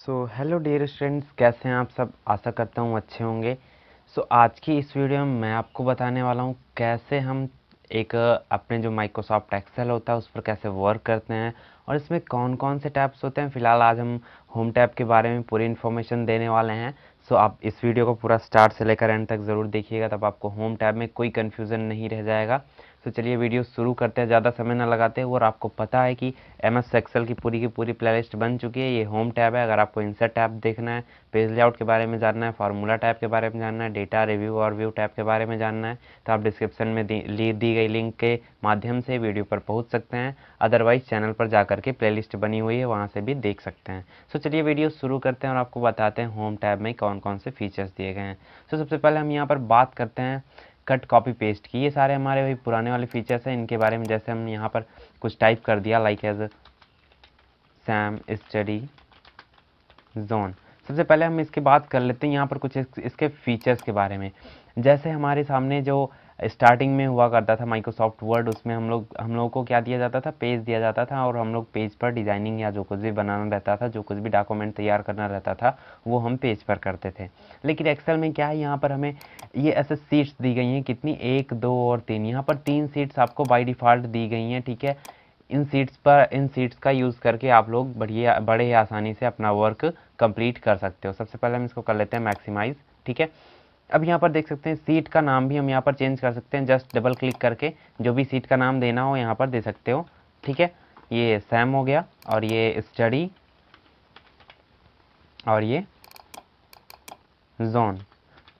Hello dear students, कैसे हैं आप सब। आशा करता हूँ अच्छे होंगे। आज की इस वीडियो में मैं आपको बताने वाला हूँ कैसे हम एक अपने जो माइक्रोसॉफ्ट एक्सेल होता है उस पर कैसे वर्क करते हैं और इसमें कौन कौन से टैब्स होते हैं। फ़िलहाल आज हम होम टैब के बारे में पूरी इन्फॉर्मेशन देने वाले हैं। आप इस वीडियो को पूरा स्टार्ट से लेकर एंड तक ज़रूर देखिएगा, तब आपको होम टैब में कोई कन्फ्यूज़न नहीं रह जाएगा। चलिए वीडियो शुरू करते हैं, ज़्यादा समय ना लगाते हुए। और आपको पता है कि MS एक्सेल की पूरी प्लेलिस्ट बन चुकी है। ये होम टैब है। अगर आपको इंसर्ट टैब देखना है, पेज लेआउट के बारे में जानना है, फार्मूला टैब के बारे में जानना है, डेटा रिव्यू और व्यू टैब के बारे में जानना है, तो आप डिस्क्रिप्शन में दी गई लिंक के माध्यम से वीडियो पर पहुंच सकते हैं। अदरवाइज चैनल पर जाकर के प्लेलिस्ट बनी हुई है, वहां से भी देख सकते हैं। चलिए वीडियो शुरू करते हैं और आपको बताते हैं होम टैब में कौन कौन से फीचर्स दिए गए हैं। सबसे पहले हम यहाँ पर बात करते हैं कट कॉपी पेस्ट की। ये सारे हमारे वही पुराने वाले फीचर्स हैं। इनके बारे में जैसे हम यहाँ पर कुछ टाइप कर दिया, like as Sam study zone. सबसे पहले हम इसकी बात कर लेते हैं यहाँ पर कुछ इसके फीचर्स के बारे में। जैसे हमारे सामने जो स्टार्टिंग में हुआ करता था माइक्रोसॉफ्ट वर्ड, उसमें हम लोगों को क्या दिया जाता था, पेज दिया जाता था और हम लोग पेज पर डिजाइनिंग या जो कुछ भी बनाना रहता था, जो कुछ भी डॉक्यूमेंट तैयार करना रहता था, वो हम पेज पर करते थे। लेकिन एक्सेल में क्या है, यहाँ पर हमें ये ऐसे सीट्स दी गई हैं। कितनी, 1 2 और 3। यहाँ पर 3 सीट्स आपको बाई डिफ़ॉल्ट दी गई हैं, ठीक है। इन सीट्स का यूज़ करके आप लोग बड़े ही आसानी से अपना वर्क कंप्लीट कर सकते हो। सबसे पहले हम इसको कर लेते हैं मैक्सिमाइज, ठीक है। अब यहाँ पर देख सकते हैं सीट का नाम भी हम यहाँ पर चेंज कर सकते हैं। जस्ट डबल क्लिक करके जो भी सीट का नाम देना हो यहाँ पर दे सकते हो, ठीक है। ये सैम हो गया और ये स्टडी और ये जोन।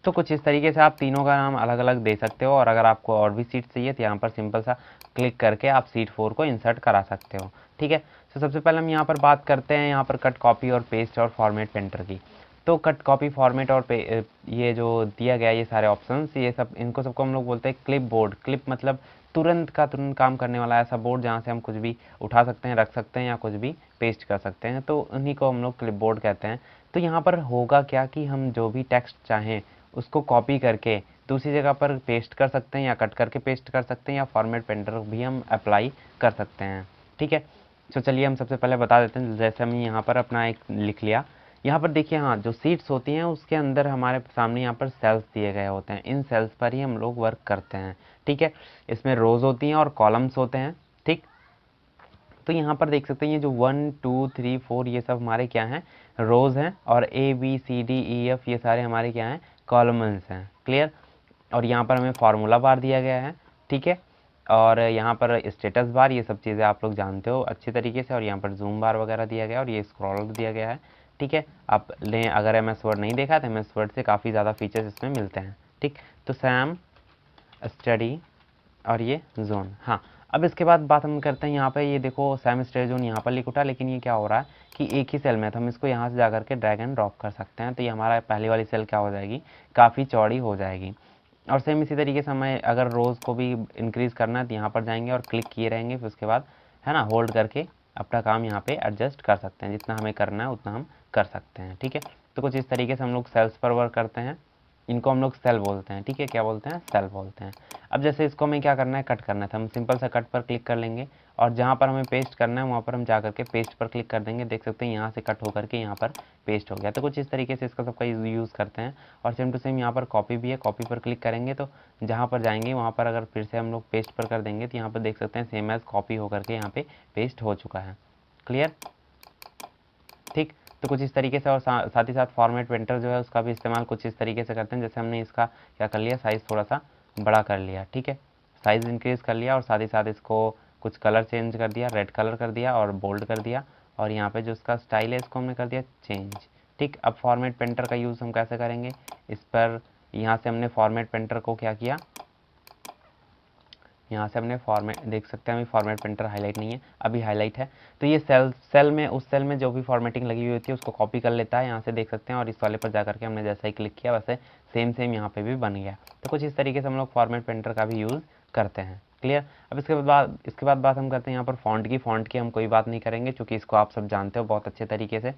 तो कुछ इस तरीके से आप तीनों का नाम अलग अलग दे सकते हो। और अगर आपको और भी सीट चाहिए तो यहाँ पर सिंपल सा क्लिक करके आप सीट 4 को इंसर्ट करा सकते हो, ठीक है। सबसे पहले हम यहाँ पर बात करते हैं यहाँ पर कट कॉपी और पेस्ट और फॉर्मेट पेंटर की। तो कट कॉपी फॉर्मेट और ये जो दिया गया ये सारे ऑप्शंस, ये सब इनको सबको हम लोग बोलते हैं क्लिप बोर्ड। क्लिप मतलब तुरंत का तुरंत काम करने वाला ऐसा बोर्ड जहाँ से हम कुछ भी उठा सकते हैं, रख सकते हैं या कुछ भी पेस्ट कर सकते हैं, तो उन्हीं को हम लोग क्लिप बोर्ड कहते हैं। तो यहाँ पर होगा क्या कि हम जो भी टेक्स्ट चाहें उसको कॉपी करके दूसरी जगह पर पेस्ट कर सकते हैं या कट करके पेस्ट कर सकते हैं या फॉर्मेट पेंटर भी हम अप्लाई कर सकते हैं, ठीक है। चलिए हम सबसे पहले बता देते हैं। जैसे हम यहाँ पर अपना एक लिख लिया, यहाँ पर देखिए, हाँ, जो सीट्स होती हैं उसके अंदर हमारे सामने यहाँ पर सेल्स दिए गए होते हैं। इन सेल्स पर ही हम लोग वर्क करते हैं, ठीक है। इसमें रोज होती हैं और कॉलम्स होते हैं, ठीक। तो यहाँ पर देख सकते हैं ये जो 1 2 3 4 ये सब हमारे क्या हैं, रोज हैं। और ABCDEF ये सारे हमारे क्या हैं, कॉलम्स हैं, क्लियर। और यहाँ पर हमें फार्मूला बार दिया गया है, ठीक है। और यहाँ पर स्टेटस बार, ये सब चीज़ें आप लोग जानते हो अच्छी तरीके से। और यहाँ पर जूम बार वगैरह दिया गया है और ये स्क्रॉल दिया गया है, ठीक है। आप लें, अगर MS वर्ड नहीं देखा तो MS वर्ड से काफ़ी ज़्यादा फीचर्स इसमें मिलते हैं, ठीक। तो सैम स्टडी और ये जोन, हाँ। अब इसके बाद बात हम करते हैं यहाँ पे, ये देखो सैम स्टडी जोन यहाँ पर लिख उठा, लेकिन ये क्या हो रहा है कि एक ही सेल में है, तो हम इसको यहाँ से जाकर के ड्रैग एंड ड्रॉप कर सकते हैं। तो ये हमारा पहली वाली सेल क्या हो जाएगी, काफ़ी चौड़ी हो जाएगी। और सेम इसी तरीके से हमें अगर रोज़ को भी इंक्रीज़ करना है तो यहाँ पर जाएंगे और क्लिक किए रहेंगे, फिर उसके बाद है ना होल्ड करके अपना काम यहाँ पे एडजस्ट कर सकते हैं। जितना हमें करना है उतना हम कर सकते हैं, ठीक है। तो कुछ इस तरीके से हम लोग सेल्स पर वर्क करते हैं। इनको हम लोग सेल बोलते हैं, ठीक है। क्या बोलते हैं, सेल बोलते हैं। अब जैसे इसको हमें क्या करना है, कट करना है, तो हम सिंपल सा कट पर क्लिक कर लेंगे और जहाँ पर हमें पेस्ट करना है वहाँ पर हम जा करके पेस्ट पर क्लिक कर देंगे। देख सकते हैं यहाँ से कट होकर के यहाँ पर पेस्ट हो गया। तो कुछ इस तरीके से इसका सबका यूज़ करते हैं। और सेम टू सेम यहाँ पर कॉपी भी है, कॉपी पर क्लिक करेंगे तो जहाँ पर जाएंगे वहाँ पर अगर फिर से हम लोग पेस्ट पर कर देंगे तो यहाँ पर देख सकते हैं सेम एज कॉपी होकर के यहाँ पे पेस्ट हो चुका है, क्लियर, ठीक। तो कुछ इस तरीके से। और साथ ही साथ फॉर्मेट पेंटर जो है उसका भी इस्तेमाल कुछ इस तरीके से करते हैं। जैसे हमने इसका क्या कर लिया, साइज़ थोड़ा सा बड़ा कर लिया, ठीक है, साइज़ इंक्रीज़ कर लिया और साथ ही साथ इसको कुछ कलर चेंज कर दिया, रेड कलर कर दिया और बोल्ड कर दिया। और यहाँ पे जो इसका स्टाइल है इसको हमने कर दिया चेंज, ठीक। अब फॉर्मेट पेंटर का यूज़ हम कैसे करेंगे, इस पर यहाँ से हमने फॉर्मेट पेंटर को क्या किया, यहाँ से हमने फॉर्मेट देख सकते हैं, अभी फॉर्मेट प्रिंटर हाईलाइट नहीं है, अभी हाईलाइट है। तो ये सेल में उस सेल में जो भी फॉर्मेटिंग लगी हुई होती है उसको कॉपी कर लेता है, यहाँ से देख सकते हैं। और इस वाले पर जाकर के हमने जैसा ही क्लिक किया वैसे सेम यहाँ पे भी बन गया। तो कुछ इस तरीके से हम लोग फॉर्मेट प्रिंटर का भी यूज़ करते हैं, क्लियर। अब इसके बाद बात हम करते हैं यहाँ पर फ़ॉन्ट की हम कोई बात नहीं करेंगे क्योंकि इसको आप सब जानते हो बहुत अच्छे तरीके से,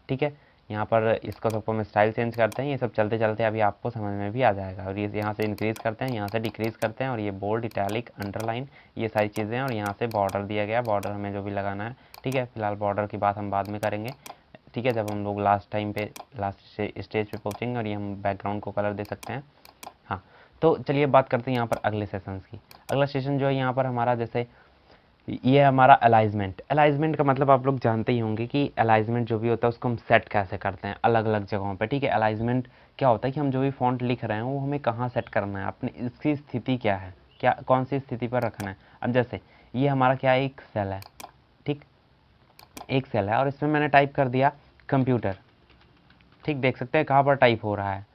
ठीक है। यहाँ पर इसको सबको हम स्टाइल चेंज करते हैं, ये सब चलते चलते अभी आपको समझ में भी आ जाएगा। और ये यहाँ से इंक्रीज़ करते हैं, यहाँ से डिक्रीज़ करते हैं और ये बोल्ड, इटैलिक, अंडरलाइन, ये सारी चीज़ें हैं। और यहाँ से बॉर्डर दिया गया, बॉर्डर हमें जो भी लगाना है, ठीक है। फिलहाल बॉर्डर की बात हम बाद में करेंगे। ठीक है, जब हम लोग लास्ट स्टेज पे पहुँचेंगे, और ये हम बैकग्राउंड को कलर दे सकते हैं। हाँ, तो चलिए बात करते हैं यहाँ पर अगले सेशंस की। अगला सेशन जो है यहाँ पर हमारा, जैसे ये हमारा अलाइजमेंट। अलाइजमेंट का मतलब आप लोग जानते ही होंगे कि अलाइजमेंट जो भी होता है उसको हम सेट कैसे करते हैं अलग अलग जगहों पे। ठीक है, अलाइजमेंट क्या होता है कि हम जो भी फॉन्ट लिख रहे हैं वो हमें कहाँ सेट करना है, अपनी इसकी स्थिति क्या है, क्या कौन सी स्थिति पर रखना है। अब जैसे ये हमारा क्या है, एक सेल है, ठीक, एक सेल है, और इसमें मैंने टाइप कर दिया कंप्यूटर। ठीक, देख सकते हैं कहाँ पर टाइप हो रहा है,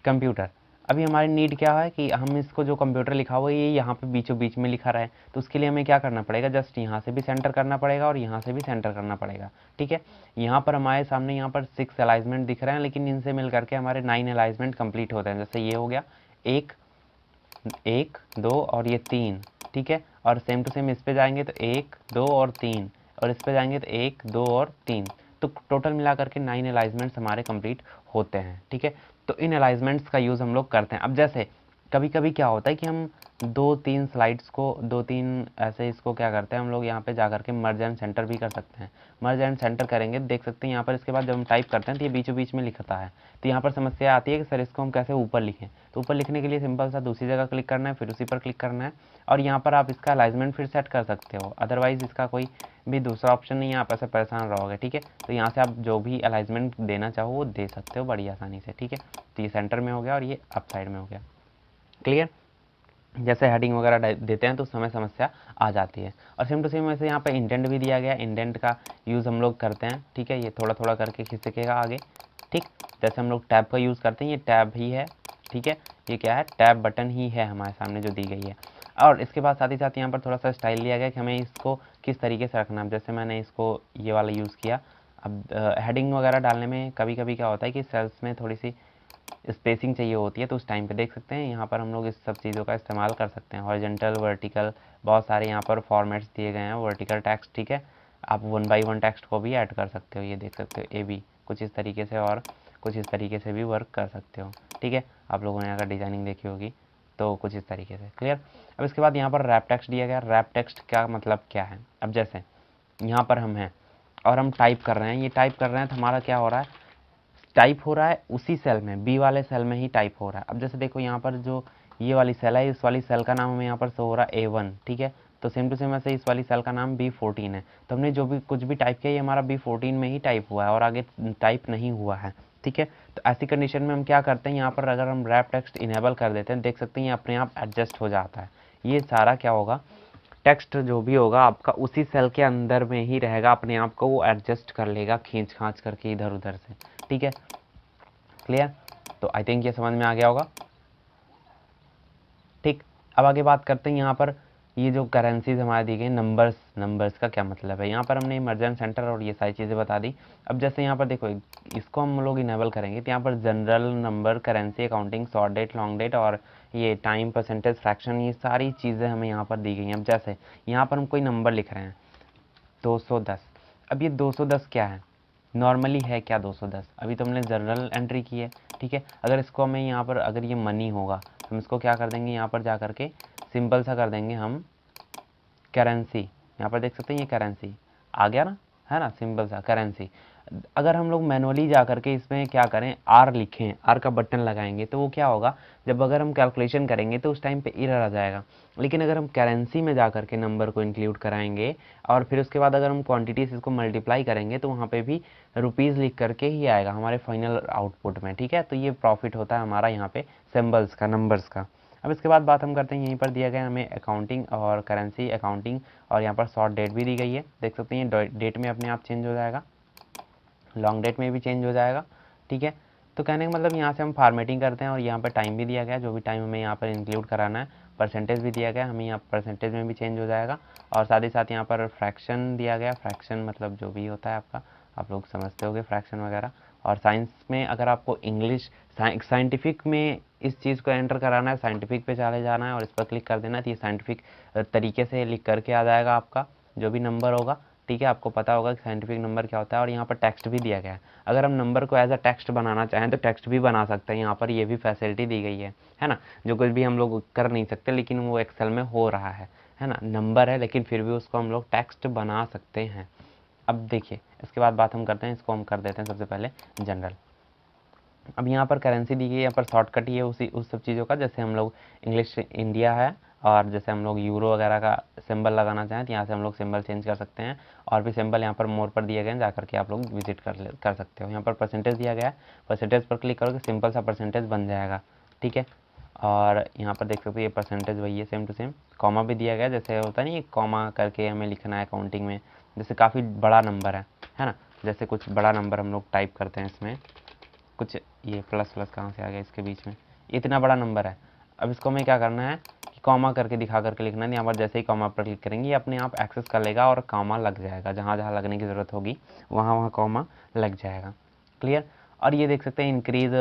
कंप्यूटर। अभी हमारी नीड क्या है कि हम इसको जो कंप्यूटर लिखा हुआ है ये यहाँ पे बीचों बीच में लिखा रहा है, तो उसके लिए हमें क्या करना पड़ेगा, जस्ट यहाँ से भी सेंटर करना पड़ेगा और यहाँ से भी सेंटर करना पड़ेगा। ठीक है, यहाँ पर हमारे सामने यहाँ पर 6 अलाइजमेंट दिख रहे हैं, लेकिन इनसे मिल करके हमारे 9 अलाइजमेंट कंप्लीट होते हैं। जैसे ये हो गया 1 2 और ये 3। ठीक है, और सेम टू सेम इस पे जाएंगे तो 1 2 और 3, और इस पे जाएंगे तो 1 2 और 3, तो टोटल मिला करके 9 अलाइजमेंट्स हमारे कंप्लीट होते हैं। ठीक है, तो इन अलाइजमेंट्स का यूज़ हम लोग करते हैं। अब जैसे कभी कभी क्या होता है कि हम 2-3 स्लाइड्स को 2-3 ऐसे इसको क्या करते हैं, हम लोग यहाँ पे जा करके मर्ज एंड सेंटर भी कर सकते हैं। मर्ज एंड सेंटर करेंगे, देख सकते हैं यहाँ पर, इसके बाद जब हम टाइप करते हैं तो ये बीचों बीच में लिखता है। तो यहाँ पर समस्या आती है कि सर इसको हम कैसे ऊपर लिखें। तो ऊपर लिखने के लिए सिंपल सा दूसरी जगह क्लिक करना है, फिर उसी पर क्लिक करना है, और यहाँ पर आप इसका अलाइजमेंट फिर सेट कर सकते हो। अदरवाइज़ इसका कोई भी दूसरा ऑप्शन नहीं है, आप ऐसे परेशान रहोगे। ठीक है, तो यहाँ से आप जो भी अलाइजमेंट देना चाहो वो दे सकते हो बड़ी आसानी से। ठीक है, तो ये सेंटर में हो गया और ये अप साइड में हो गया। क्लियर। जैसे हेडिंग वगैरह देते हैं तो समय समस्या आ जाती है। और सेम टू सेम वैसे यहाँ पे इंडेंट भी दिया गया, इंडेंट का यूज़ हम लोग करते हैं। ठीक है, ये थोड़ा थोड़ा करके खिसकेगा आगे। ठीक, जैसे हम लोग टैब का यूज़ करते हैं, ये टैब ही है। ठीक है, ये क्या है, टैब बटन ही है हमारे सामने जो दी गई है। और इसके बाद साथ ही साथ यहाँ पर थोड़ा सा स्टाइल दिया गया कि हमें इसको किस तरीके से रखना है। जैसे मैंने इसको ये वाला यूज़ किया। अब हेडिंग वगैरह डालने में कभी कभी क्या होता है कि सेल्स में थोड़ी सी स्पेसिंग चाहिए होती है, तो उस टाइम पे देख सकते हैं यहाँ पर हम लोग इस सब चीज़ों का इस्तेमाल कर सकते हैं। हॉरिजॉन्टल, वर्टिकल, बहुत सारे यहाँ पर फॉर्मेट्स दिए गए हैं। वर्टिकल टेक्स्ट, ठीक है, आप 1 बाई 1 टेक्स्ट को भी ऐड कर सकते हो। ये देख सकते हो, ए बी कुछ इस तरीके से और कुछ इस तरीके से भी वर्क कर सकते हो। ठीक है, आप लोगों ने अगर डिज़ाइनिंग देखी होगी तो कुछ इस तरीके से। क्लियर। अब इसके बाद यहाँ पर रैप टेक्स्ट दिया गया। रैप टेक्स्ट का मतलब क्या है, अब जैसे यहाँ पर हम हैं और हम टाइप कर रहे हैं, ये टाइप कर रहे हैं तो हमारा क्या हो रहा है, टाइप हो रहा है उसी सेल में, बी वाले सेल में ही टाइप हो रहा है। अब जैसे देखो यहाँ पर जो ये वाली सेल है, इस वाली सेल का नाम हमें यहाँ पर शो हो रहा है A1। ठीक है, तो सेम टू सेम ऐसे इस वाली सेल का नाम B14 है। तो हमने जो भी कुछ भी टाइप किया ये हमारा B14 में ही टाइप हुआ है और आगे टाइप नहीं हुआ है। ठीक है, तो ऐसी कंडीशन में हम क्या करते हैं, यहाँ पर अगर हम रैप टेक्स्ट इनेबल कर देते हैं, देख सकते हैं ये अपने आप एडजस्ट हो जाता है। ये सारा क्या होगा, टेक्स्ट जो भी होगा आपका उसी सेल के अंदर में ही रहेगा, अपने आप को वो एडजस्ट कर लेगा खींच खांच करके इधर उधर से। ठीक है, क्लियर। तो आई थिंक ये समझ में आ गया होगा। ठीक, अब आगे बात करते हैं यहाँ पर ये जो करेंसीज हमारे दी गई, नंबर्स, नंबर्स का क्या मतलब है। यहाँ पर हमने इमरजेंट सेंटर और ये सारी चीज़ें बता दी। अब जैसे यहाँ पर देखो, इसको हम लोग इनेबल करेंगे तो यहाँ पर general, number, currency, accounting, short date, long date और ये टाइम, परसेंटेज, फ्रैक्शन, ये सारी चीज़ें हमें यहाँ पर दी गई हैं। अब जैसे यहाँ पर हम कोई नंबर लिख रहे हैं 210। अब ये 210 क्या है, नॉर्मली है क्या 210, अभी तो हमने जर्नल एंट्री की है। ठीक है, अगर इसको हमें यहाँ पर, अगर ये मनी होगा तो हम इसको क्या कर देंगे, यहाँ पर जा करके सिंपल सा कर देंगे हम करेंसी। यहाँ पर देख सकते हैं ये करेंसी आ गया ना, है ना, सिंपल सा करेंसी। अगर हम लोग मैनुअली जा करके इसमें क्या करें, आर लिखें, आर का बटन लगाएंगे तो वो क्या होगा, जब अगर हम कैलकुलेशन करेंगे तो उस टाइम पे एरर आ जाएगा। लेकिन अगर हम करेंसी में जा करके नंबर को इंक्लूड कराएंगे और फिर उसके बाद अगर हम क्वांटिटीज इसको मल्टीप्लाई करेंगे तो वहाँ पे भी रुपीज़ लिख करके ही आएगा हमारे फाइनल आउटपुट में। ठीक है, तो ये प्रॉफिट होता है हमारा यहाँ पे सिम्बल्स का, नंबर्स का। अब इसके बाद बात हम करते हैं, यहीं पर दिया गया हमें अकाउंटिंग और करेंसी, अकाउंटिंग और यहाँ पर शॉर्ट डेट भी दी गई है। देख सकते हैं ये डेट में अपने आप चेंज हो जाएगा, लॉन्ग डेट में भी चेंज हो जाएगा। ठीक है, तो कहने का मतलब यहाँ से हम फॉर्मेटिंग करते हैं और यहाँ पर टाइम भी दिया गया, जो भी टाइम हमें यहाँ पर इंक्लूड कराना है। परसेंटेज भी दिया गया, हमें यहाँ परसेंटेज में भी चेंज हो जाएगा। और साथ ही साथ यहाँ पर फ्रैक्शन दिया गया, फ्रैक्शन मतलब जो भी होता है आपका, आप लोग समझते होंगे फ्रैक्शन वगैरह। और साइंस में अगर आपको इंग्लिश साइंटिफिक में इस चीज़ को एंटर कराना है, साइंटिफिक पे चले जाना है और इस पर क्लिक कर देना है, तो ये साइंटिफिक तरीके से लिख करके आ जाएगा आपका जो भी नंबर होगा। ठीक है, आपको पता होगा कि साइंटिफिक नंबर क्या होता है। और यहाँ पर टेक्स्ट भी दिया गया है, अगर हम नंबर को एज अ टेक्स्ट बनाना चाहें तो टेक्स्ट भी बना सकते हैं। यहाँ पर ये भी फैसिलिटी दी गई है ना, जो कुछ भी हम लोग कर नहीं सकते लेकिन वो एक्सेल में हो रहा है ना, नंबर है लेकिन फिर भी उसको हम लोग टेक्स्ट बना सकते हैं। अब देखिए इसके बाद बात हम करते हैं, इसको हम कर देते हैं सबसे पहले जनरल। अब यहाँ पर करेंसी दी गई है, यहाँ पर शॉर्टकट ही है उस सब चीज़ों का, जैसे हम लोग इंग्लिश इंडिया है और जैसे हम लोग यूरो वगैरह का सिंबल लगाना चाहें तो यहाँ से हम लोग सिंबल चेंज कर सकते हैं। और भी सिंबल यहाँ पर मोर पर दिए गए हैं, जा करके आप लोग विजिट कर सकते हो। यहाँ पर परसेंटेज दिया गया है, परसेंटेज पर क्लिक करोगे सिंपल सा परसेंटेज बन जाएगा, ठीक है। और यहाँ पर देख सकते हो ये परसेंटेज वही है सेम टू सेम। कॉमा भी दिया गया, जैसे होता नहीं कॉमा करके हमें लिखना है काउंटिंग में, जैसे काफ़ी बड़ा नंबर है ना, जैसे कुछ बड़ा नंबर हम लोग टाइप करते हैं इसमें, कुछ ये प्लस प्लस कहाँ से आ गया इसके बीच में, इतना बड़ा नंबर है। अब इसको हमें क्या करना है कि कॉमा करके दिखा करके लिखना है। यहाँ पर जैसे ही कॉमा पर क्लिक करेंगे ये अपने आप एक्सेस कर लेगा और कॉमा लग जाएगा, जहाँ जहाँ लगने की ज़रूरत होगी वहाँ वहाँ कॉमा लग जाएगा। क्लियर। और ये देख सकते हैं इंक्रीज़,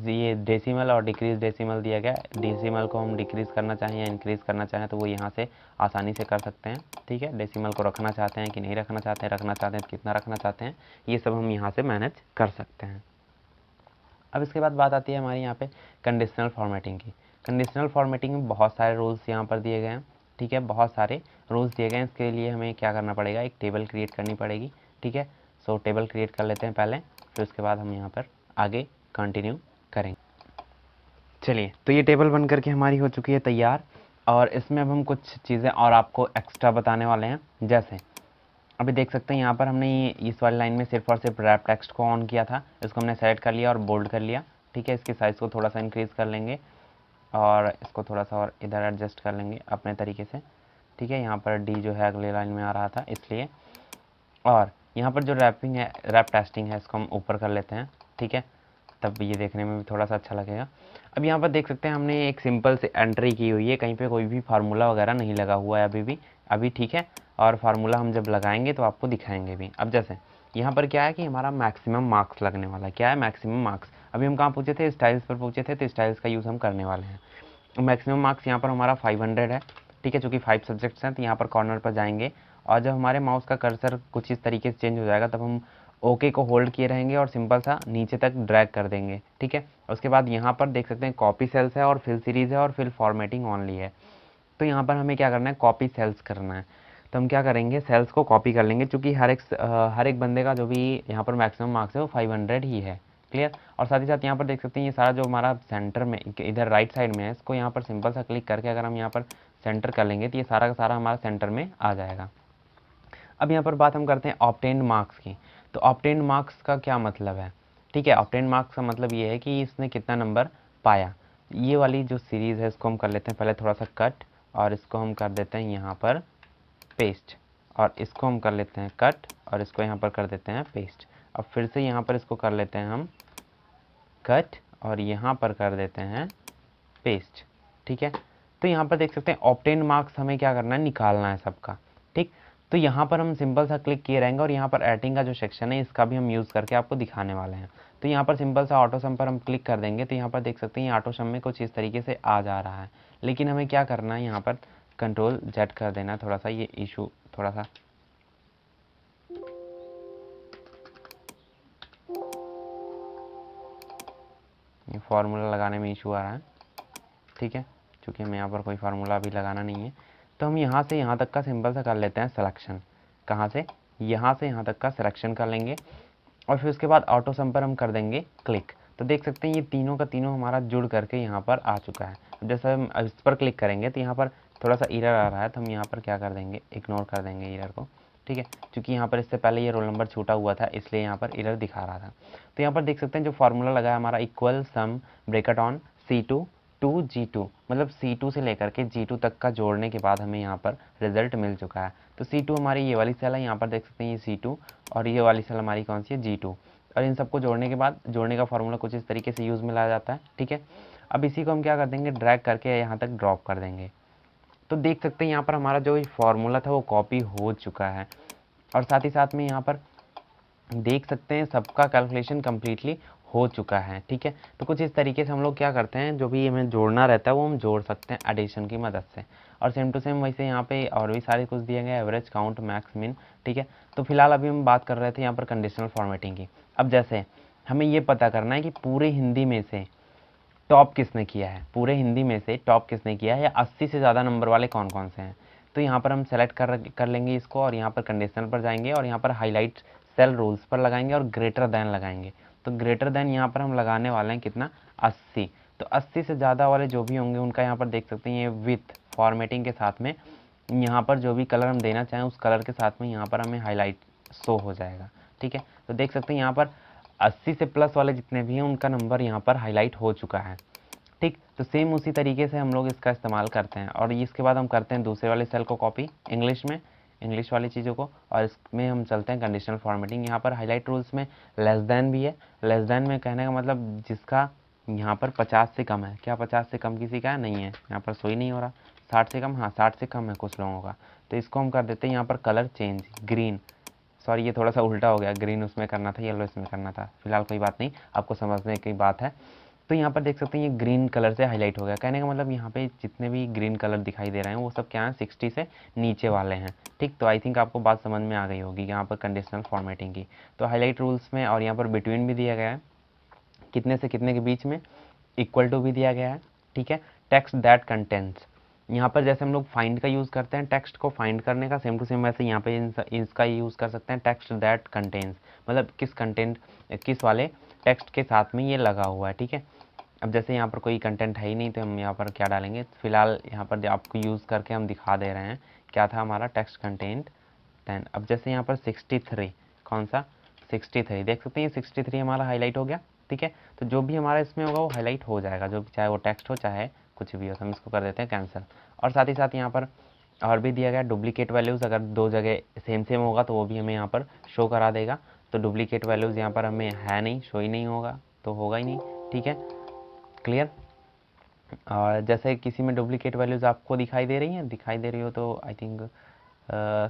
ये डेसिमल और डिक्रीज़ डेसिमल दिया गया। डेसिमल को हम डिक्रीज़ करना चाहें या इंक्रीज़ करना चाहें तो वो यहाँ से आसानी से कर सकते हैं, ठीक है। डेसिमल को रखना चाहते हैं कि नहीं रखना चाहते हैं, रखना चाहते हैं तो कितना रखना चाहते हैं, ये सब हम यहाँ से मैनेज कर सकते हैं। अब इसके बाद बात आती है हमारे यहाँ पे कंडीशनल फॉर्मेटिंग की। कंडीशनल फॉर्मेटिंग में बहुत सारे रूल्स यहाँ पर दिए गए हैं, ठीक है, बहुत सारे रूल्स दिए गए हैं। इसके लिए हमें क्या करना पड़ेगा, एक टेबल क्रिएट करनी पड़ेगी, ठीक है। सो टेबल क्रिएट कर लेते हैं पहले, फिर उसके बाद हम यहाँ पर आगे कंटिन्यू करेंगे। चलिए, तो ये टेबल बन करके हमारी हो चुकी है तैयार, और इसमें अब हम कुछ चीज़ें और आपको एक्स्ट्रा बताने वाले हैं। जैसे अभी देख सकते हैं यहाँ पर हमने इस वाली लाइन में सिर्फ और सिर्फ रैप टेक्स्ट को ऑन किया था, इसको हमने सेलेक्ट कर लिया और बोल्ड कर लिया, ठीक है। इसके साइज़ को थोड़ा सा इंक्रीज़ कर लेंगे और इसको थोड़ा सा और इधर एडजस्ट कर लेंगे अपने तरीके से, ठीक है। यहाँ पर डी जो है अगले लाइन में आ रहा था इसलिए, और यहाँ पर जो रैपिंग है, रैप टेस्टिंग है, इसको हम ऊपर कर लेते हैं, ठीक है, तब ये देखने में भी थोड़ा सा अच्छा लगेगा। अब यहाँ पर देख सकते हैं हमने एक सिंपल से एंट्री की हुई है, कहीं पे कोई भी फार्मूला वगैरह नहीं लगा हुआ है अभी, ठीक है। और फार्मूला हम जब लगाएंगे तो आपको दिखाएंगे भी। अब जैसे यहाँ पर क्या है कि हमारा मैक्सिमम मार्क्स लगने वाला है, क्या है मैक्सिमम मार्क्स। अभी हम कहाँ पूछे थे, स्टाइल्स पर पूछे थे, तो स्टाइल्स का यूज़ हम करने वाले हैं। मैक्सिमम मार्क्स यहाँ पर हमारा 500 है, ठीक है, चूँकि 5 सब्जेक्ट्स हैं तो यहाँ पर कॉर्नर पर जाएंगे और जब हमारे माउस का कर्सर कुछ इस तरीके से चेंज हो जाएगा तब हम ओके को होल्ड किए रहेंगे और सिंपल सा नीचे तक ड्रैग कर देंगे, ठीक है। उसके बाद यहाँ पर देख सकते हैं कॉपी सेल्स है और फिल सीरीज़ है और फिल फॉर्मेटिंग ओनली है। तो यहाँ पर हमें क्या करना है, कॉपी सेल्स करना है। तो हम क्या करेंगे, सेल्स को कॉपी कर लेंगे, क्योंकि हर एक बंदे का जो भी यहाँ पर मैक्सिमम मार्क्स है वो 500 ही है। क्लियर। और साथ ही साथ यहाँ पर देख सकते हैं ये सारा जो हमारा सेंटर में इधर राइट साइड में है, इसको यहाँ पर सिंपल सा क्लिक करके अगर हम यहाँ पर सेंटर कर लेंगे तो ये सारा का सारा हमारा सेंटर में आ जाएगा। अब यहाँ पर बात हम करते हैं ऑब्टेन्ड मार्क्स की। तो ऑब्टेन्ड मार्क्स का क्या मतलब है, ठीक है। ऑब्टेन्ड मार्क्स का मतलब ये है कि इसने कितना नंबर पाया। ये वाली जो सीरीज़ है इसको हम कर लेते हैं पहले थोड़ा सा कट, और इसको हम कर देते हैं यहाँ पर पेस्ट, और इसको हम कर लेते हैं कट और इसको यहाँ पर कर देते हैं पेस्ट। अब फिर से यहाँ पर इसको कर लेते हैं हम कट और यहाँ पर कर देते हैं पेस्ट, ठीक है। तो यहाँ पर देख सकते हैं ऑब्टेन्ड मार्क्स हमें क्या करना है, निकालना है सबका, ठीक। तो यहाँ पर हम सिंपल सा क्लिक किए रहेंगे और यहाँ पर एडिटिंग का जो सेक्शन है इसका भी हम यूज़ करके आपको दिखाने वाले हैं। तो यहाँ पर सिंपल सा ऑटो सम पर हम क्लिक कर देंगे तो यहाँ पर देख सकते हैं ये ऑटो सम में कुछ इस तरीके से आ जा रहा है, लेकिन हमें क्या करना है, यहाँ पर कंट्रोल जेड कर देना है, थोड़ा सा ये इशू थोड़ा सा ये फार्मूला लगाने में इशू आ रहा है, ठीक है, क्योंकि हमें यहाँ पर कोई फार्मूला अभी लगाना नहीं है। तो हम यहाँ से यहाँ तक का सिंपल सा कर लेते हैं सिलेक्शन, कहाँ से, यहाँ से यहाँ तक का सिलेक्शन कर लेंगे और फिर उसके बाद ऑटो सम पर हम कर देंगे क्लिक। तो देख सकते हैं ये तीनों का तीनों हमारा जुड़ करके यहाँ पर आ चुका है। जैसे हम इस पर क्लिक करेंगे तो यहाँ पर थोड़ा सा एरर आ रहा है, तो हम यहाँ पर क्या कर देंगे, इग्नोर कर देंगे एरर को, ठीक है, क्योंकि यहाँ पर इससे पहले ये रोल नंबर छूटा हुआ था इसलिए यहाँ पर एरर दिखा रहा था। तो यहाँ पर देख सकते हैं जो फार्मूला लगा है हमारा, equal sum bracket on C2 to G2, मतलब C2 से लेकर के G2 तक का जोड़ने के बाद हमें यहाँ पर रिजल्ट मिल चुका है। तो C2 हमारी ये वाली सेल है, यहाँ पर देख सकते हैं ये C2, और ये वाली सेल हमारी कौन सी है, G2। और इन सबको जोड़ने के बाद जोड़ने का फार्मूला कुछ इस तरीके से यूज़ में लाया जाता है, ठीक है। अब इसी को हम क्या कर देंगे, ड्रैग करके यहाँ तक ड्रॉप कर देंगे। तो देख सकते हैं यहाँ पर हमारा जो फार्मूला था वो कॉपी हो चुका है, और साथ ही साथ में यहाँ पर देख सकते हैं सबका कैलकुलेशन कम्प्लीटली हो चुका है, ठीक है। तो कुछ इस तरीके से हम लोग क्या करते हैं, जो भी हमें जोड़ना रहता है वो हम जोड़ सकते हैं एडिशन की मदद से। और सेम टू सेम वैसे यहाँ पे और भी सारे कुछ दिए गए, एवरेज, काउंट, मैक्स, मिन, ठीक है। तो फिलहाल अभी हम बात कर रहे थे यहाँ पर कंडीशनल फॉर्मेटिंग की। अब जैसे हमें ये पता करना है कि पूरे हिंदी में से टॉप किसने किया है, पूरे हिंदी में से टॉप किसने किया है, या 80 से ज़्यादा नंबर वाले कौन कौन से हैं। तो यहाँ पर हम सेलेक्ट कर लेंगे इसको और यहाँ पर कंडीशनल पर जाएंगे और यहाँ पर हाईलाइट सेल रूल्स पर लगाएंगे और ग्रेटर देन लगाएंगे। तो ग्रेटर देन यहाँ पर हम लगाने वाले हैं कितना, 80। तो 80 से ज़्यादा वाले जो भी होंगे उनका यहाँ पर देख सकते हैं ये विथ फॉर्मेटिंग के साथ में यहाँ पर जो भी कलर हम देना चाहें उस कलर के साथ में यहाँ पर हमें हाईलाइट शो हो जाएगा। ठीक है, तो देख सकते हैं यहाँ पर 80 से प्लस वाले जितने भी हैं उनका नंबर यहाँ पर हाईलाइट हो चुका है। ठीक, तो सेम उसी तरीके से हम लोग इसका इस्तेमाल करते हैं और इसके बाद हम करते हैं दूसरे वाले सेल को कॉपी इंग्लिश में, इंग्लिश वाली चीज़ों को, और इसमें हम चलते हैं कंडीशनल फॉर्मेटिंग। यहाँ पर हाईलाइट रूल्स में लेस देन भी है। लेस देन में कहने का मतलब जिसका यहाँ पर 50 से कम है। क्या 50 से कम किसी का है? नहीं है, यहाँ पर सो ही नहीं हो रहा। 60 से कम, हाँ 60 से कम है कुछ लोगों का। तो इसको हम कर देते हैं यहाँ पर कलर चेंज, ग्रीन, सॉरी ये थोड़ा सा उल्टा हो गया, ग्रीन उसमें करना था, येलो इसमें करना था। फिलहाल कोई बात नहीं, आपको समझने की बात है। तो यहाँ पर देख सकते हैं ये ग्रीन कलर से हाईलाइट हो गया। कहने का मतलब यहाँ पे जितने भी ग्रीन कलर दिखाई दे रहे हैं वो सब क्या हैं, 60 से नीचे वाले हैं। ठीक, तो आई थिंक आपको बात समझ में आ गई होगी यहाँ पर कंडीशनल फॉर्मेटिंग की। तो हाईलाइट रूल्स में और यहाँ पर बिटवीन भी दिया गया है, कितने से कितने के बीच में, इक्वल टू भी दिया गया है। ठीक है, टेक्स्ट दैट कंटेंट्स, यहाँ पर जैसे हम लोग फाइंड का यूज़ करते हैं टेक्स्ट को फाइंड करने का, सेम टू सेम वैसे यहाँ पे इसका यूज़ कर सकते हैं, टेक्स्ट दैट कंटेंट्स, मतलब किस कंटेंट, किस वाले टेक्स्ट के साथ में ये लगा हुआ है। ठीक है, अब जैसे यहाँ पर कोई कंटेंट है ही नहीं तो हम यहाँ पर क्या डालेंगे, फिलहाल यहाँ पर आपको यूज़ करके हम दिखा दे रहे हैं क्या था हमारा टेक्स्ट कंटेंट 10। अब जैसे यहाँ पर 63, कौन सा 63, देख सकते हैं ये 63 हमारा हाईलाइट हो गया। ठीक है, तो जो भी हमारा इसमें होगा वो हाईलाइट हो जाएगा, जो भी, चाहे वो टेक्स्ट हो चाहे कुछ भी हो। तो हम इसको कर देते हैं कैंसिल। और साथ ही साथ यहाँ पर और भी दिया गया डुप्लीकेट वैल्यूज़, अगर दो जगह सेम सेम होगा तो वो भी हमें यहाँ पर शो करा देगा। तो डुप्लीकेट वैल्यूज़ यहाँ पर हमें है नहीं, शो ही नहीं होगा, तो होगा ही नहीं। ठीक है, क्लियर। और जैसे किसी में डुप्लीकेट वैल्यूज़ आपको दिखाई दे रही हैं, दिखाई दे रही हो तो आई थिंक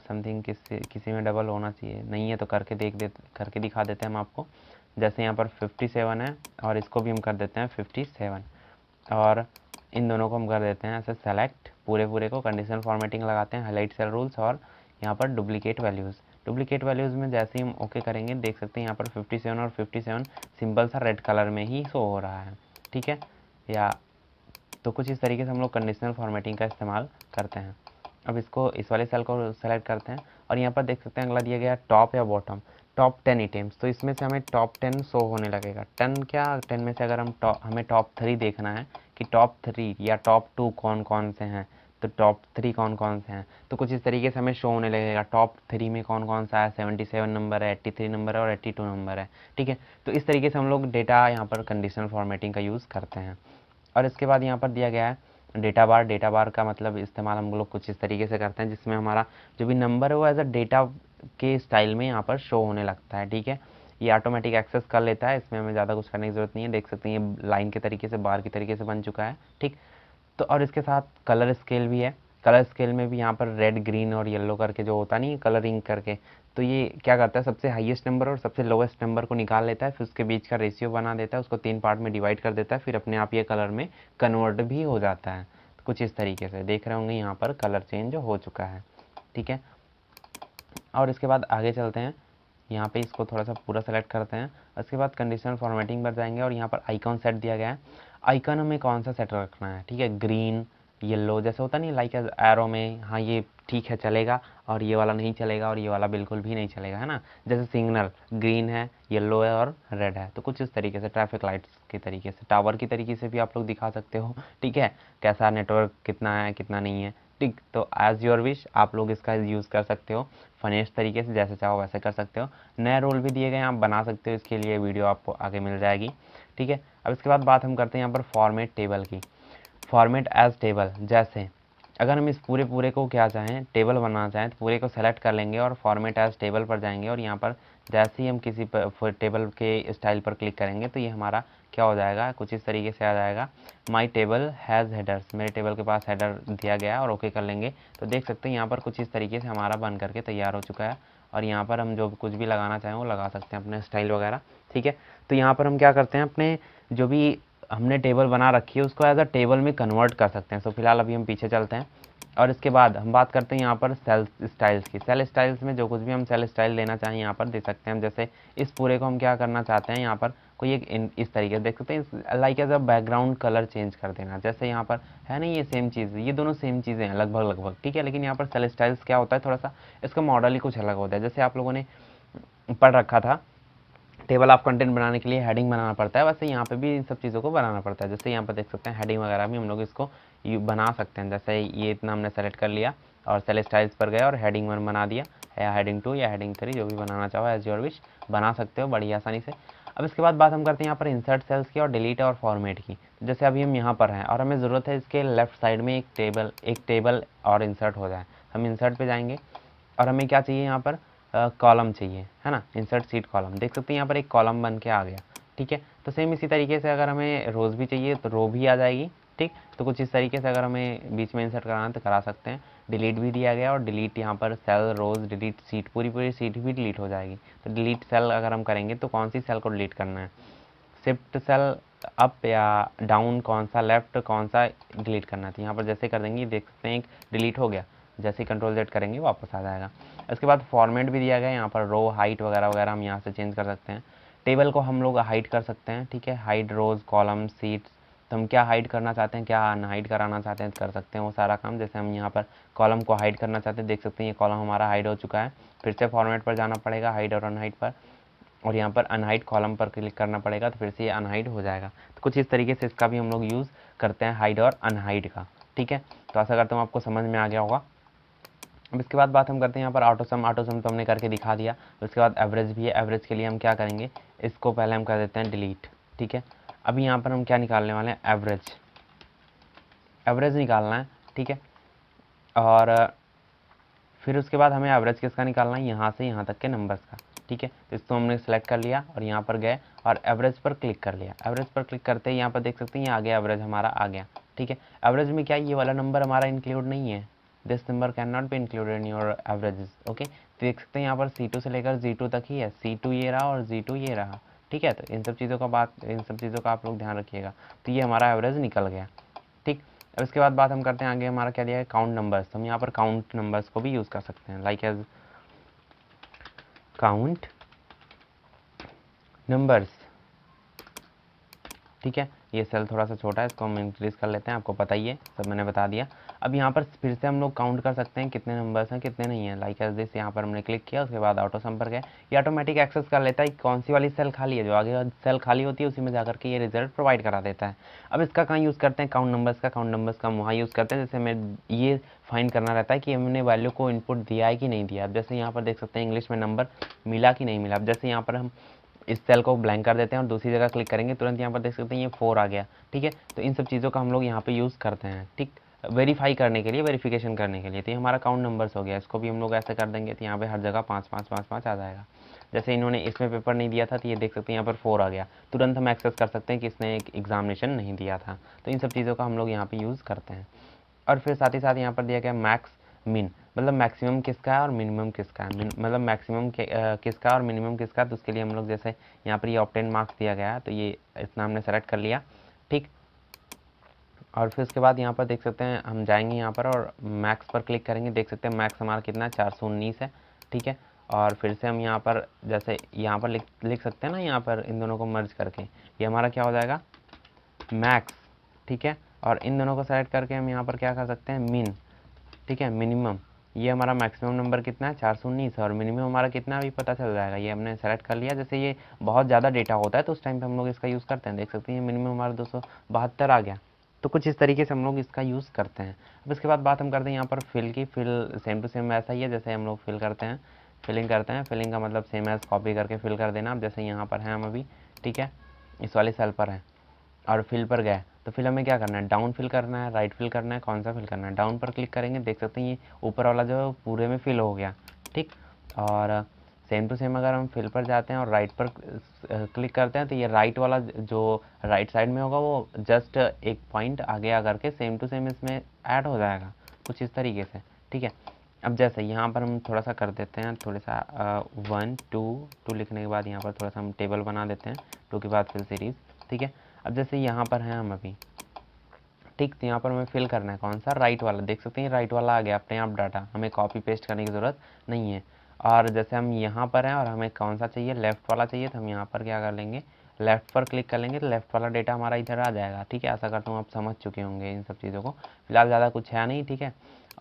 समथिंग किसी में डबल होना चाहिए, नहीं है तो करके दिखा देते हैं हम आपको। जैसे यहाँ पर 57 है और इसको भी हम कर देते हैं 57, और इन दोनों को हम कर देते हैं ऐसे सेलेक्ट, पूरे को कंडीशनल फॉर्मेटिंग लगाते हैं, हाईलाइट सेल रूल्स और यहाँ पर डुप्लीकेट वैल्यूज़ में जैसे ही हम ओके करेंगे देख सकते हैं यहाँ पर 57 और 57 सिंपल सा रेड कलर में ही शो हो रहा है। ठीक है, या तो कुछ इस तरीके से हम लोग कंडीशनल फॉर्मेटिंग का इस्तेमाल करते हैं। अब इसको इस वाले सेल को सेलेक्ट करते हैं और यहाँ पर देख सकते हैं अगला दिया गया टॉप या बॉटम, टॉप 10 आइटम्स। तो इसमें से हमें टॉप 10 शो होने लगेगा। 10 में से अगर हमें टॉप 3 देखना है कि टॉप 3 या टॉप 2 कौन कौन से हैं, तो टॉप 3 कौन कौन से हैं, तो कुछ इस तरीके से हमें शो होने लगेगा टॉप 3 में कौन कौन सा है, 77 नंबर है, 83 नंबर है और 82 नंबर है। ठीक है, तो इस तरीके से हम लोग डेटा यहाँ पर कंडीशनल फॉर्मेटिंग का यूज़ करते हैं। और इसके बाद यहाँ पर दिया गया है डेटा बार का मतलब इस्तेमाल हम लोग कुछ इस तरीके से करते हैं जिसमें हमारा जो भी नंबर है वो एज अ डेटा के स्टाइल में यहाँ पर शो होने लगता है। ठीक है, ये ऑटोमेटिक एक्सेस कर लेता है, इसमें हमें ज़्यादा कुछ करने की ज़रूरत नहीं है। देख सकते हैं ये लाइन के तरीके से, बार के तरीके से बन चुका है। ठीक, तो और इसके साथ कलर स्केल भी है। कलर स्केल में भी यहाँ पर रेड, ग्रीन और येलो करके जो होता नहीं है कलरिंग करके, तो ये क्या करता है, सबसे हाईएस्ट नंबर और सबसे लोएस्ट नंबर को निकाल लेता है, फिर उसके बीच का रेशियो बना देता है, उसको 3 पार्ट में डिवाइड कर देता है, फिर अपने आप ये कलर में कन्वर्ट भी हो जाता है। तो कुछ इस तरीके से देख रहे होंगे यहाँ पर कलर चेंज हो चुका है। ठीक है, और इसके बाद आगे चलते हैं, यहाँ पे इसको थोड़ा सा पूरा सेलेक्ट करते हैं। उसके बाद कंडीशनल फॉर्मेटिंग पर जाएंगे और यहाँ पर आइकॉन सेट दिया गया है। आइकॉन हमें कौन सा सेट रखना है, ठीक है, ग्रीन, येलो, जैसे होता नहीं लाइक एरो में, हाँ ये ठीक है चलेगा और ये वाला नहीं चलेगा और ये वाला बिल्कुल भी नहीं चलेगा, है ना। जैसे सिग्नल ग्रीन है, येलो है और रेड है, तो कुछ इस तरीके से ट्रैफिक लाइट्स के तरीके से, टावर की तरीके से भी आप लोग दिखा सकते हो। ठीक है, कैसा नेटवर्क कितना है कितना नहीं है। ठीक, तो एज़ योर विश आप लोग इसका यूज़ कर सकते हो फनेस्ट तरीके से, जैसे चाहो वैसे कर सकते हो। नए रोल भी दिए गए हैं, आप बना सकते हो, इसके लिए वीडियो आपको आगे मिल जाएगी। ठीक है, अब इसके बाद बात हम करते हैं यहाँ पर फॉर्मेट टेबल की। फॉर्मेट एज टेबल, जैसे अगर हम इस पूरे को क्या चाहें, टेबल बनाना चाहें तो पूरे को सेलेक्ट कर लेंगे और फॉर्मेट एज टेबल पर जाएंगे और यहाँ पर जैसे ही हम किसी टेबल के स्टाइल पर क्लिक करेंगे तो ये हमारा क्या हो जाएगा, कुछ इस तरीके से आ जाएगा, माई टेबल हैज़ हेडर्स, मेरे टेबल के पास हेडर दिया गया है, और ओके कर लेंगे तो देख सकते हैं यहाँ पर कुछ इस तरीके से हमारा बन करके तैयार हो चुका है। और यहाँ पर हम जो कुछ भी लगाना चाहें वो लगा सकते हैं अपने स्टाइल वगैरह। ठीक है, तो यहाँ पर हम क्या करते हैं, अपने जो भी हमने टेबल बना रखी है उसको एज अ टेबल में कन्वर्ट कर सकते हैं। सो फिलहाल अभी हम पीछे चलते हैं और इसके बाद हम बात करते हैं यहाँ पर सेल स्टाइल्स की। सेल स्टाइल्स में जो कुछ भी हम सेल स्टाइल देना चाहें यहाँ पर दे सकते हैं हम। जैसे इस पूरे को हम क्या करना चाहते हैं, यहाँ पर कोई एक इस तरीके से देख सकते हैं, like as a background colour change कर देना। जैसे यहाँ पर है ना, ये सेम चीज़, ये दोनों सेम चीज़ें हैं लगभग लगभग, ठीक है। लेकिन यहाँ पर सेल स्टाइल्स क्या होता है, थोड़ा सा इसका मॉडल ही कुछ अलग होता है। जैसे आप लोगों ने पढ़ रखा था, टेबल ऑफ कंटेंट बनाने के लिए हेडिंग बनाना पड़ता है, वैसे यहाँ पे भी इन सब चीज़ों को बनाना पड़ता है। जैसे यहाँ पर देख सकते हैं हेडिंग वगैरह भी हम लोग इसको बना सकते हैं। जैसे ये इतना हमने सेलेक्ट कर लिया और सेल स्टाइल्स पर गए और हेडिंग 1 बना दिया, या हेडिंग 2 या हेडिंग 3, जो भी बनाना चाहो एज योर विश बना सकते हो बड़ी आसानी से। अब इसके बाद बात हम करते हैं यहाँ पर इंसर्ट सेल्स की और डिलीट और फॉर्मेट की। जैसे अभी हम यहाँ पर हैं और हमें ज़रूरत है इसके लेफ्ट साइड में एक टेबल और इंसर्ट हो जाए। हम इंसर्ट पे जाएंगे और हमें क्या चाहिए, यहाँ पर कॉलम चाहिए, है ना, इंसर्ट सीट कॉलम। देख सकते हैं यहाँ पर एक कॉलम बन के आ गया, ठीक है। तो सेम इसी तरीके से अगर हमें रोज़ भी चाहिए तो रो भी आ जाएगी, ठीक। तो कुछ इस तरीके से अगर हमें बीच में इंसर्ट कराना है तो करा सकते हैं। डिलीट भी दिया गया और डिलीट यहाँ पर सेल, रोज़, डिलीट सीट, पूरी पूरी सीट भी डिलीट हो जाएगी। तो डिलीट सेल अगर हम करेंगे तो कौन सी सेल को डिलीट करना है, शिफ्ट सेल अप या डाउन, कौन सा लेफ्ट, कौन सा डिलीट करना है। तो यहाँ पर जैसे कर देंगे देख सकते हैं एक डिलीट हो गया, जैसे कंट्रोल जेड करेंगे वापस आ जाएगा। इसके बाद फॉर्मेट भी दिया गया है, यहाँ पर रो हाइट वगैरह वगैरह हम यहाँ से चेंज कर सकते हैं। टेबल को हम लोग हाइड कर सकते हैं, ठीक है, हाइड रोज कॉलम सीट्स। तो हम क्या हाइड करना चाहते हैं, क्या अनहाइड कराना चाहते हैं, कर सकते हैं वो सारा काम। जैसे हम यहाँ पर कॉलम को हाइड करना चाहते हैं, देख सकते हैं ये कॉलम हमारा हाइड हो चुका है। फिर से फॉर्मेट पर जाना पड़ेगा, हाइड और अनहाइड पर, और यहाँ पर अनहाइड कॉलम पर क्लिक करना पड़ेगा, तो फिर से ये अनहाइड हो जाएगा। तो कुछ इस तरीके से इसका भी हम लोग यूज़ करते हैं, हाइड और अनहाइड का, ठीक है। तो आशा करता हूँ आपको समझ में आ गया होगा। अब इसके बाद बात हम करते हैं यहाँ पर ऑटो सम। ऑटो सम तो हमने करके दिखा दिया। उसके बाद एवरेज भी है। एवरेज के लिए हम क्या करेंगे, इसको पहले हम कर देते हैं डिलीट, ठीक है। अभी यहाँ पर हम क्या निकालने वाले हैं, एवरेज, एवरेज निकालना है, ठीक है। और फिर उसके बाद हमें एवरेज किसका निकालना है, यहाँ से यहाँ तक के नंबर्स का, ठीक है। तो इसको हमने सेलेक्ट कर लिया और यहाँ पर गए और एवरेज पर क्लिक कर लिया। एवरेज पर क्लिक करते ही यहाँ पर देख सकते हैं ये आ गया, एवरेज हमारा आ गया, ठीक है। एवरेज में क्या ये वाला नंबर हमारा इंक्लूड नहीं है, this number can not be included in your averages, okay. देख सकते हैं यहाँ पर C2 से लेकर Z2 तक ही है, C2 ये रहा और Z2 ये रहा, ठीक है। तो इन सब चीज़ों का आप लोग ध्यान रखिएगा। तो ये हमारा एवरेज निकल गया, ठीक। अब इसके बाद बात हम करते हैं आगे, हमारा क्या दिया है, काउंट नंबर्स। हम यहाँ पर काउंट नंबर्स को भी यूज़ कर सकते हैं, लाइक एज काउंट नंबर्स, ठीक है। ये सेल थोड़ा सा छोटा है, इसको हम इंक्रीज़ कर लेते हैं, आपको पता ही है, सब मैंने बता दिया। अब यहाँ पर फिर से हम लोग काउंट कर सकते हैं कितने नंबर्स हैं कितने नहीं हैं, लाइक एज दिस। यहाँ पर हमने क्लिक किया, उसके बाद ऑटो सम पर गए, ये ऑटोमेटिक एक्सेस कर लेता है कौन सी वाली सेल खाली है, जो आगे सेल खाली होती है उसी में जाकर के ये रिजल्ट प्रोवाइड करा देता है। अब इसका कहाँ यूज़ करते हैं, काउंट नंबर्स का। काउंट नंबर्स का हम वहाँ यूज़ करते हैं जैसे हमें ये फाइंड करना रहता है कि हमने वैल्यू को इनपुट दिया है कि नहीं दिया। अब जैसे यहाँ पर देख सकते हैं इंग्लिश में नंबर मिला कि नहीं मिला। अब जैसे यहाँ पर हम इस सेल को ब्लैंक कर देते हैं और दूसरी जगह क्लिक करेंगे, तुरंत यहाँ पर देख सकते हैं ये 4 आ गया, ठीक है। तो इन सब चीज़ों का हम लोग यहाँ पे यूज़ करते हैं, ठीक, वेरीफाई करने के लिए, वेरिफिकेशन करने के लिए। तो ये हमारा काउंट नंबर्स हो गया। इसको भी हम लोग ऐसे कर देंगे तो यहाँ पे हर जगह 5 5 5 5 आ जाएगा। जैसे इन्होंने इसमें पेपर नहीं दिया था तो ये देख सकते हैं यहाँ पर 4 आ गया, तुरंत हम एक्सेस कर सकते हैं कि इसने एक एग्जामिनेशन नहीं दिया था। तो इन सब चीज़ों का हम लोग यहाँ पर यूज़ करते हैं। और फिर साथ ही साथ यहाँ पर दिया गया मैक्स मिन, मतलब मैक्सिमम किसका है और मिनिमम किसका है, मतलब मैक्सिमम किसका और मिनिमम किसका है। तो उसके लिए हम लोग जैसे यहाँ पर ये ऑब्टेन मार्क्स दिया गया है तो ये इतना हमने सेलेक्ट कर लिया, ठीक। और फिर उसके बाद यहाँ पर देख सकते हैं हम जाएंगे यहाँ पर और मैक्स पर क्लिक करेंगे, देख सकते हैं मैक्स हमारा कितना है, 419 है, ठीक है। और फिर से हम यहाँ पर जैसे यहाँ पर लिख सकते हैं ना, यहाँ पर इन दोनों को मर्ज करके ये हमारा क्या हो जाएगा, मैक्स, ठीक है। और इन दोनों को सेलेक्ट करके हम यहाँ पर क्या कर सकते हैं, मिन, ठीक है, मिनिमम। ये हमारा मैक्सिमम नंबर कितना है, 419 है, और मिनिमम हमारा कितना अभी पता चल जाएगा, ये हमने सेलेक्ट कर लिया। जैसे ये बहुत ज़्यादा डेटा होता है तो उस टाइम पे हम लोग इसका यूज़ करते हैं, देख सकते हैं ये मिनिमम हमारा 272 आ गया। तो कुछ इस तरीके से हम लोग इसका यूज़ करते हैं। अब इसके बाद बात हम करते हैं यहाँ पर फिल की। फिल सेम टू सेम ऐसा ही है जैसे हम लोग फिल करते हैं, फिलिंग करते हैं। फिलिंग का मतलब सेम एज कॉपी करके फिल कर देना। अब जैसे यहाँ पर हैं हम अभी, ठीक है, इस वाली सेल पर हैं और फिल पर गए तो फिल हमें क्या करना है, डाउन फिल करना है, राइट फिल करना है, कौन सा फिल करना है। डाउन पर क्लिक करेंगे, देख सकते हैं ये ऊपर वाला जो पूरे में फिल हो गया, ठीक। और सेम टू सेम अगर हम फिल पर जाते हैं और राइट पर क्लिक करते हैं तो ये राइट वाला जो राइट साइड में होगा वो जस्ट एक पॉइंट आगे आकर के सेम टू सेम इसमें ऐड हो जाएगा, कुछ इस तरीके से, ठीक है। अब जैसे यहाँ पर हम थोड़ा सा कर देते हैं, थोड़ा सा 1 2 लिखने के बाद यहाँ पर थोड़ा सा हम टेबल बना देते हैं, 2 के बाद फिल सीरीज़, ठीक है। अब जैसे यहाँ पर हैं हम अभी, ठीक। तो यहाँ पर हमें फिल करना है कौन सा, राइट वाला। देख सकते हैं राइट वाला आ गया अपने आप डाटा, हमें कॉपी पेस्ट करने की ज़रूरत नहीं है। और जैसे हम यहाँ पर हैं और हमें कौन सा चाहिए, लेफ़्ट वाला चाहिए, तो हम यहाँ पर क्या कर लेंगे, लेफ़्ट पर क्लिक कर लेंगे तो लेफ़्ट वाला डेटा हमारा इधर आ जाएगा। ठीक है, ऐसा करता हूँ आप समझ चुके होंगे इन सब चीज़ों को। फिलहाल ज़्यादा कुछ है नहीं। ठीक है,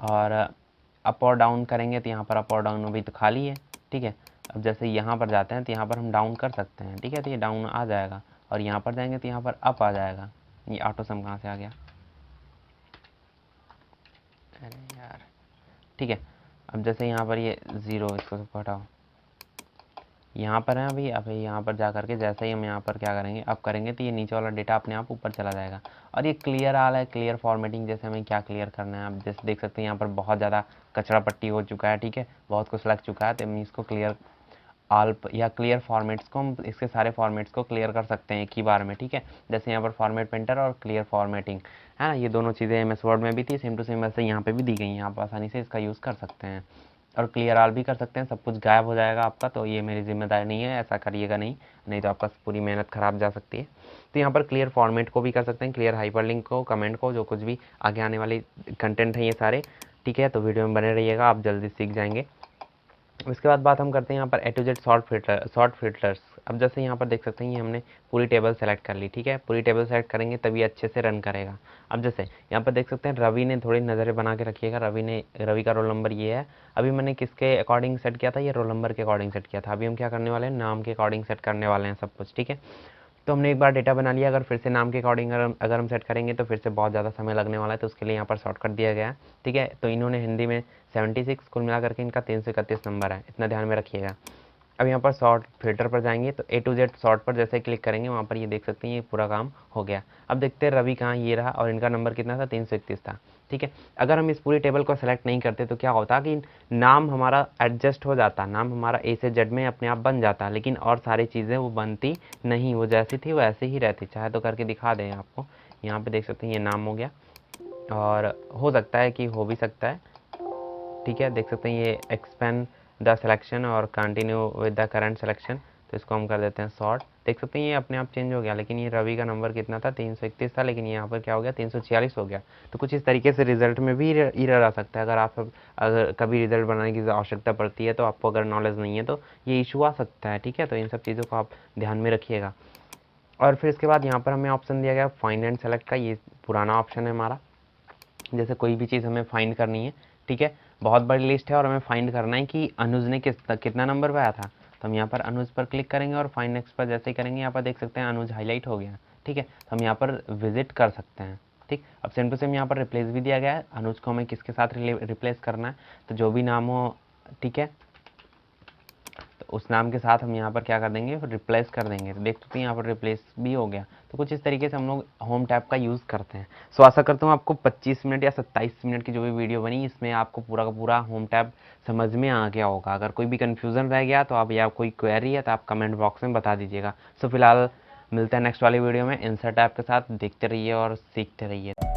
और अप और डाउन करेंगे तो यहाँ पर अप और डाउन अभी तो खाली है। ठीक है, अब जैसे यहाँ पर जाते हैं तो यहाँ पर हम डाउन कर सकते हैं। ठीक है, तो ये डाउन आ जाएगा, और यहाँ पर जाएंगे तो यहाँ पर अप आ जाएगा। ये ऑटो सम कहाँ से आ गया, अरे यार। ठीक है, अब जैसे यहाँ पर ये 0, इसको सब हटाओ, यहाँ पर है अभी यहाँ पर जा करके जैसे ही हम यहाँ पर क्या करेंगे, अप करेंगे तो ये नीचे वाला डेटा अपने आप ऊपर चला जाएगा। और ये क्लियर आल है, क्लियर फॉर्मेटिंग, जैसे हमें क्या क्लियर करना है। आप जैसे देख सकते हैं यहाँ पर बहुत ज़्यादा कचरा पट्टी हो चुका है। ठीक है, बहुत कुछ लग चुका है, तो हम इसको क्लियर आल या क्लियर फॉर्मेट्स को, हम इसके सारे फॉर्मेट्स को क्लियर कर सकते हैं एक ही बार में। ठीक है, जैसे यहाँ पर फॉर्मेट पेंटर और क्लियर फॉर्मेटिंग है ना, ये दोनों चीज़ें एमएस वर्ड में भी थी, सेम टू सेम वैसे यहाँ पे भी दी गई हैं। आप आसानी से इसका यूज़ कर सकते हैं और क्लियर आल भी कर सकते हैं। सब कुछ गायब हो जाएगा आपका, तो ये मेरी जिम्मेदारी नहीं है, ऐसा करिएगा नहीं, नहीं तो आपका पूरी मेहनत खराब जा सकती है। तो यहाँ पर क्लियर फॉर्मेट को भी कर सकते हैं, क्लियर हाइपरलिंक को, कमेंट को, जो कुछ भी आगे आने वाली कंटेंट है ये सारे। ठीक है, तो वीडियो में बने रहिएगा, आप जल्दी सीख जाएंगे। उसके बाद बात हम करते हैं यहाँ पर ए टू जेड शॉर्ट फिल्टर्स। अब जैसे यहाँ पर देख सकते हैं ये हमने पूरी टेबल सेलेक्ट कर ली। ठीक है, पूरी टेबल सेलेक्ट करेंगे तभी अच्छे से रन करेगा। अब जैसे यहाँ पर देख सकते हैं रवि ने थोड़ी नज़रें बना के रखिएगा। रवि का रोल नंबर ये है। अभी मैंने किसके अकॉर्डिंग सेट किया था, ये रोल नंबर के अकॉर्डिंग सेट किया था। अभी हम क्या करने वाले हैं, नाम के अकॉर्डिंग सेट करने वाले हैं सब कुछ। ठीक है, तो हमने एक बार डेटा बना लिया, अगर फिर से नाम के अकॉर्डिंग अगर हम सेट करेंगे तो फिर से बहुत ज़्यादा समय लगने वाला है, तो उसके लिए यहाँ पर शॉर्टकट दिया गया है। ठीक है, तो इन्होंने हिंदी में 76, कुल मिला करके इनका 331 नंबर है, इतना ध्यान में रखिएगा। अब यहाँ पर शॉर्ट फिल्टर पर जाएंगे तो ए टू जेड शॉर्ट पर जैसे क्लिक करेंगे वहाँ पर ये देख सकते हैं ये पूरा काम हो गया। अब देखते हैं रवि कहाँ, ये रहा, और इनका नंबर कितना था, 331 था। ठीक है, अगर हम इस पूरी टेबल को सेलेक्ट नहीं करते तो क्या होता कि नाम हमारा एडजस्ट हो जाता, नाम हमारा ए से जेड में अपने आप बन जाता, लेकिन और सारी चीज़ें वो बनती नहीं, वो जैसी थी वो ऐसे ही रहती। चाहे तो करके दिखा दें आपको, यहाँ पे देख सकते हैं ये नाम हो गया, और हो सकता है कि हो भी सकता है। ठीक है, देख सकते हैं ये एक्सपेंड द सिलेक्शन और continue with the current selection, तो इसको हम कर देते हैं शॉर्ट। देख सकते हैं ये अपने आप चेंज हो गया, लेकिन ये रवि का नंबर कितना था, 331 था, लेकिन यहाँ पर क्या हो गया, 346 हो गया। तो कुछ इस तरीके से रिजल्ट में भी एरर आ सकता है। अगर कभी रिजल्ट बनाने की आवश्यकता पड़ती है तो आपको अगर नॉलेज नहीं है तो ये इशू आ सकता है। ठीक है, तो इन सब चीज़ों को आप ध्यान में रखिएगा। और फिर इसके बाद यहाँ पर हमें ऑप्शन दिया गया फाइंड एंड सेलेक्ट का, ये पुराना ऑप्शन है हमारा। जैसे कोई भी चीज़ हमें फाइंड करनी है, ठीक है, बहुत बड़ी लिस्ट है और हमें फाइंड करना है कि अनुज ने कितना नंबर पाया था, तो हम यहाँ पर अनुज पर क्लिक करेंगे और फाइंड नेक्स्ट पर जैसे ही करेंगे यहाँ पर देख सकते हैं अनुज हाईलाइट हो गया। ठीक है, तो हम यहाँ पर विजिट कर सकते हैं। ठीक, अब सेम टू सेम यहाँ पर रिप्लेस भी दिया गया है, अनुज को हमें किसके साथ रिप्लेस करना है, तो जो भी नाम हो, ठीक है, तो उस नाम के साथ हम यहाँ पर क्या कर देंगे, रिप्लेस कर देंगे। तो देख सकते हैं यहाँ पर रिप्लेस भी हो गया। तो कुछ इस तरीके से हम लोग होम टैब का यूज़ करते हैं। सो आशा करता हूँ आपको 25 मिनट या 27 मिनट की जो भी वीडियो बनी इसमें आपको पूरा का पूरा होम टैब समझ में आ गया होगा। अगर कोई भी कन्फ्यूज़न रह गया तो आप, या कोई क्वेरी है तो आप कमेंट बॉक्स में बता दीजिएगा। सो फिलहाल मिलते हैं नेक्स्ट वाली वीडियो में इंसर्ट टैब के साथ। देखते रहिए और सीखते रहिए।